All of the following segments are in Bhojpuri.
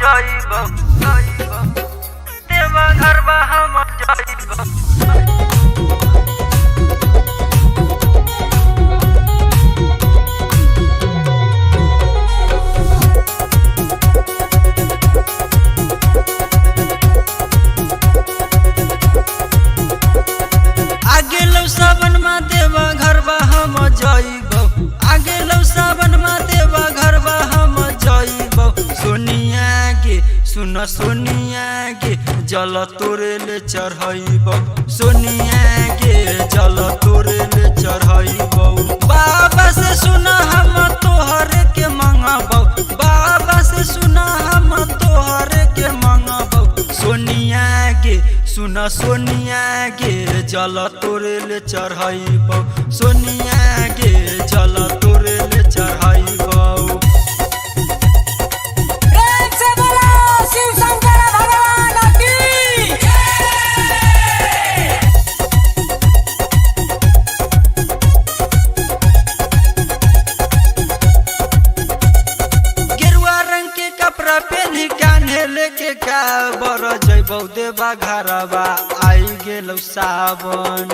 जाइबो देवा घरबा हम जाइबो। आगे लो सावन में देवा घरबा हम जाइबो, आगे लो सावन में देवा घरबा हम जाइबो। सोनिया गे सुन सोनिया गे जल तोरे ले चढ़ाइबो, सोनिया गे जल तोरे ले चढ़ाइबो। बाबा से सुना हम तोहरे के मंगाबो, बाबा से सुना हम तोहरे के मंगाबो। सोनिया गे सुन सोनिया गे जल तोरे ले चढ़ाइबो, सोनिया गे जल तोरे ले चढ़ाइबो। गेरुआ रंग के कपड़ा पहनी कान्हे लेके का बर जइबो देवा घरबा। आई गेलौ सावन,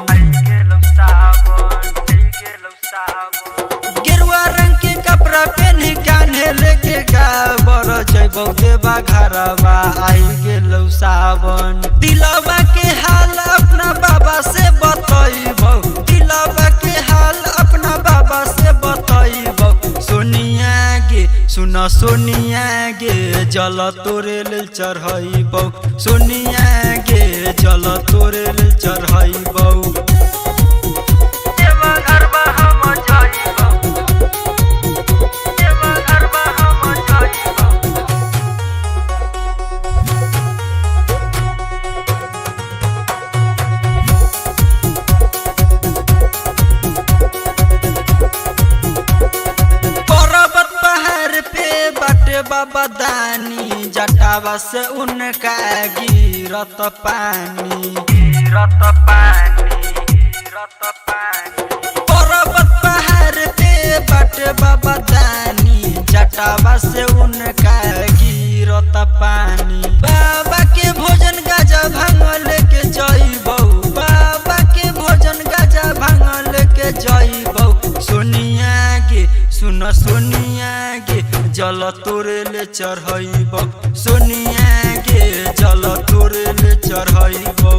गेरुआ रंग के कपड़ा पहनी कान्हे लेके का बर जइबो देवा घरबा। आई गेलौ सावन, दिलवा के हाल अपना बाबा से बतइबो, दिलवा के हाल अपना बाबा से बतइबो। सोनिया गे सुन सोनिया गे जल तोरे ले चढ़ाइबो, सोनिया गे जल तोरे ले चढ़ाइबो। देवा घरबा हम जाइबो, देवा घरबा हम जाइबो। पर्वत पहाड़ पे बाटे बाबा दानी, जटावा से उनका गिरत पानी, गिरत पानी, गिरत पानी। पर्वत पहाड़ पे बाटे बाबा दानी, जटावा से उनका गिरत पानी। बाबा के भोजन गाजा भांग लेके जाइबो, बाबा के भोजन गाजा भांग लेके जाइबो। सोनिया गे सुन सोनिया गे जल तोरे ले चढ़ाइबो, सोनिया गे जल तोरे ले चढ़ाइबो।